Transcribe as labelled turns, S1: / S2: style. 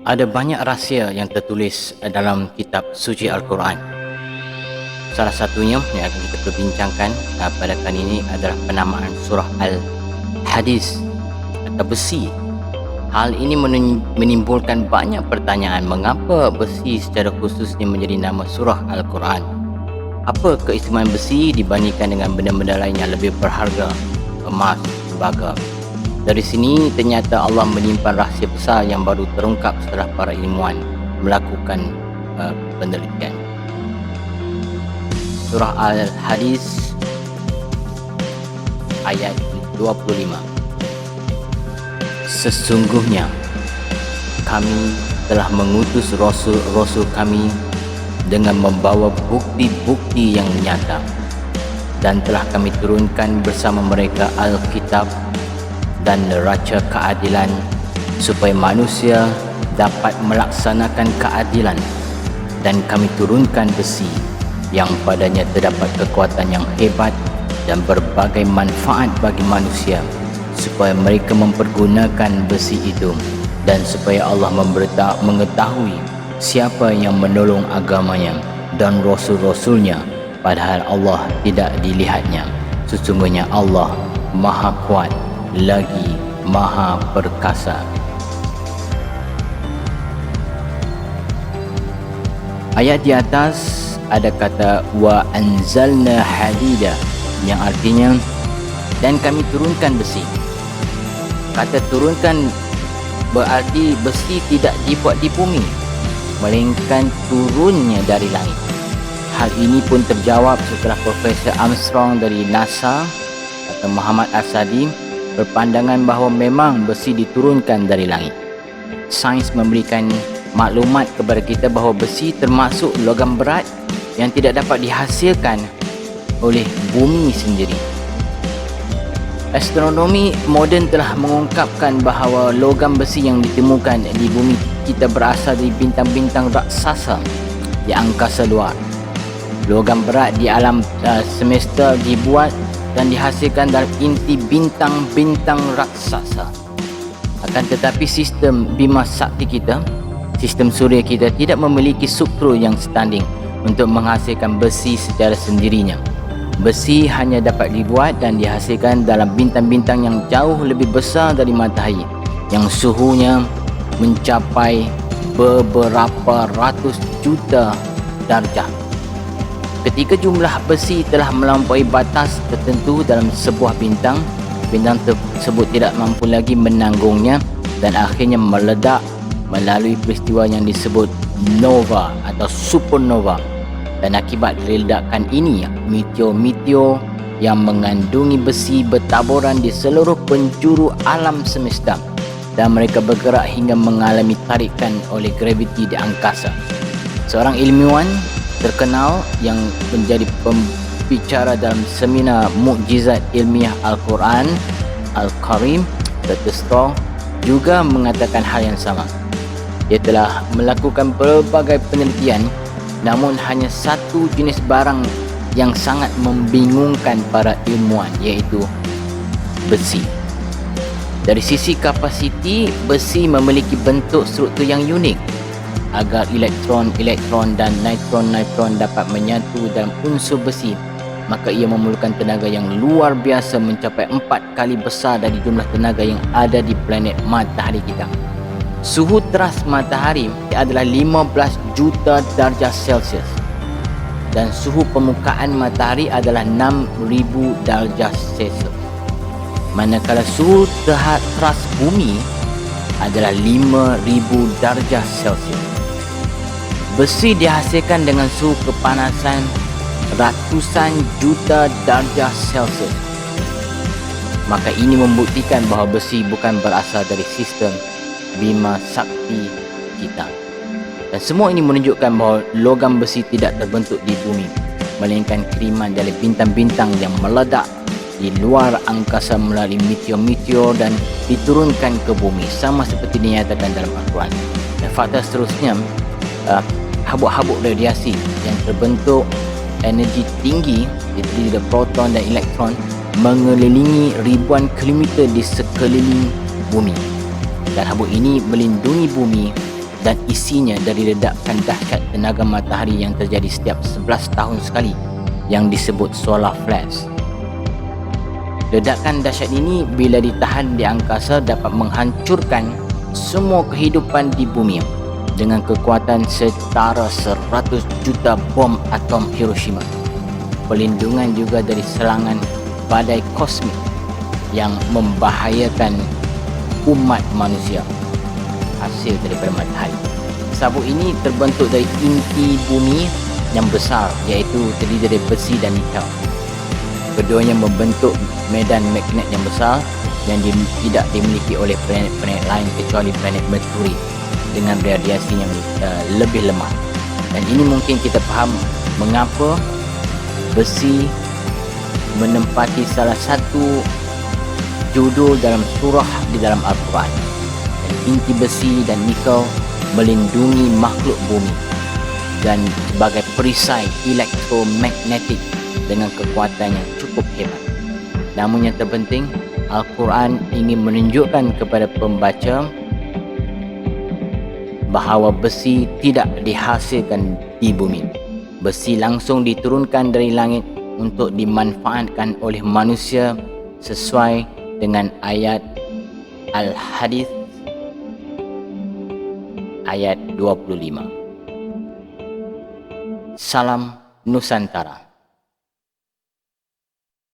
S1: Ada banyak rahsia yang tertulis dalam kitab suci Al-Quran. Salah satunya yang akan kita perbincangkan pada kali ini adalah penamaan surah Al-Hadis atau besi. Hal ini menimbulkan banyak pertanyaan, mengapa besi secara khususnya menjadi nama surah Al-Quran? Apa keistimewaan besi dibandingkan dengan benda-benda lain yang lebih berharga, emas, tembaga? Dari sini ternyata Allah menyimpan rahsia besar yang baru terungkap setelah para ilmuwan melakukan penelitian. Surah Al-Hadis ayat 25. Sesungguhnya kami telah mengutus rasul-rasul kami dengan membawa bukti-bukti yang nyata, dan telah kami turunkan bersama mereka Alkitab dan neraca keadilan supaya manusia dapat melaksanakan keadilan, dan kami turunkan besi yang padanya terdapat kekuatan yang hebat dan berbagai manfaat bagi manusia, supaya mereka mempergunakan besi itu, dan supaya Allah mengetahui siapa yang menolong agamanya dan rasul-rasulnya, padahal Allah tidak dilihatnya. Sesungguhnya Allah Maha Kuat lagi Maha Perkasa. Ayat di atas ada kata wa anzalna hadida, yang artinya dan kami turunkan besi. Kata turunkan berarti besi tidak dibuat di bumi, melainkan turunnya dari langit. Hal ini pun terjawab setelah Profesor Armstrong dari NASA atau Muhammad Asadi berpandangan bahawa memang besi diturunkan dari langit. Sains memberikan maklumat kepada kita bahawa besi termasuk logam berat yang tidak dapat dihasilkan oleh bumi sendiri. Astronomi moden telah mengungkapkan bahawa logam besi yang ditemukan di bumi kita berasal dari bintang-bintang raksasa di angkasa luar. Logam berat di alam semesta dibuat dan dihasilkan dalam inti bintang-bintang raksasa. Akan tetapi sistem Bima Sakti kita, sistem suria kita, tidak memiliki struktur yang standing untuk menghasilkan besi secara sendirinya. Besi hanya dapat dibuat dan dihasilkan dalam bintang-bintang yang jauh lebih besar dari matahari, yang suhunya mencapai beberapa ratus juta darjah. Ketika jumlah besi telah melampaui batas tertentu dalam sebuah bintang, bintang tersebut tidak mampu lagi menanggungnya dan akhirnya meledak melalui peristiwa yang disebut nova atau supernova. Dan akibat dari ledakan ini, meteor-meteor yang mengandungi besi bertaburan di seluruh penjuru alam semesta, dan mereka bergerak hingga mengalami tarikan oleh graviti di angkasa. Seorang ilmuwan terkenal yang menjadi pembicara dalam seminar Mukjizat Ilmiah Al-Quran Al-Karim, Dr. Strong, juga mengatakan hal yang sama. Dia telah melakukan berbagai penelitian, namun hanya satu jenis barang yang sangat membingungkan para ilmuwan, iaitu besi. Dari sisi kapasiti, besi memiliki bentuk struktur yang unik. Agar elektron dan neutron dapat menyatu dalam unsur besi, maka ia memerlukan tenaga yang luar biasa, mencapai 4 kali besar dari jumlah tenaga yang ada di planet matahari kita. Suhu teras matahari adalah 15 juta darjah Celsius, dan suhu permukaan matahari adalah 6,000 darjah Celsius. Manakala suhu teras bumi adalah 5,000 darjah Celsius. Besi dihasilkan dengan suhu kepanasan ratusan juta darjah Celsius. Maka ini membuktikan bahawa besi bukan berasal dari sistem Bima Sakti kita. Dan semua ini menunjukkan bahawa logam besi tidak terbentuk di bumi, melainkan kiriman dari bintang-bintang yang meledak di luar angkasa melalui meteor-meteor dan diturunkan ke bumi, sama seperti dinyatakan dalam Al-Quran. Dan fakta seterusnya, habuk-habuk radiasi yang terbentuk energi tinggi, terdiri dari proton dan elektron, mengelilingi ribuan kilometer di sekeliling bumi. Dan habuk ini melindungi bumi dan isinya dari ledakan dahsyat tenaga matahari yang terjadi setiap 11 tahun sekali yang disebut solar flash. Ledakan dahsyat ini bila ditahan di angkasa dapat menghancurkan semua kehidupan di bumi dengan kekuatan setara 100 juta bom atom Hiroshima. Perlindungan juga dari serangan badai kosmik yang membahayakan umat manusia hasil daripada matahari. Sabuk ini terbentuk dari inti bumi yang besar, iaitu terdiri dari besi dan nikel. Keduanya membentuk medan magnet yang besar yang tidak dimiliki oleh planet-planet lain kecuali planet Mercury dengan radiasi yang lebih lemah. Dan ini mungkin kita faham mengapa besi menempati salah satu judul dalam surah di dalam Al-Quran. Inti besi dan nikel melindungi makhluk bumi dan sebagai perisai elektromagnetik dengan kekuatan yang cukup hebat. Namun yang terpenting, Al-Quran ingin menunjukkan kepada pembaca bahawa besi tidak dihasilkan di bumi. Besi langsung diturunkan dari langit untuk dimanfaatkan oleh manusia sesuai dengan ayat Al-Hadith ayat 25. Salam Nusantara.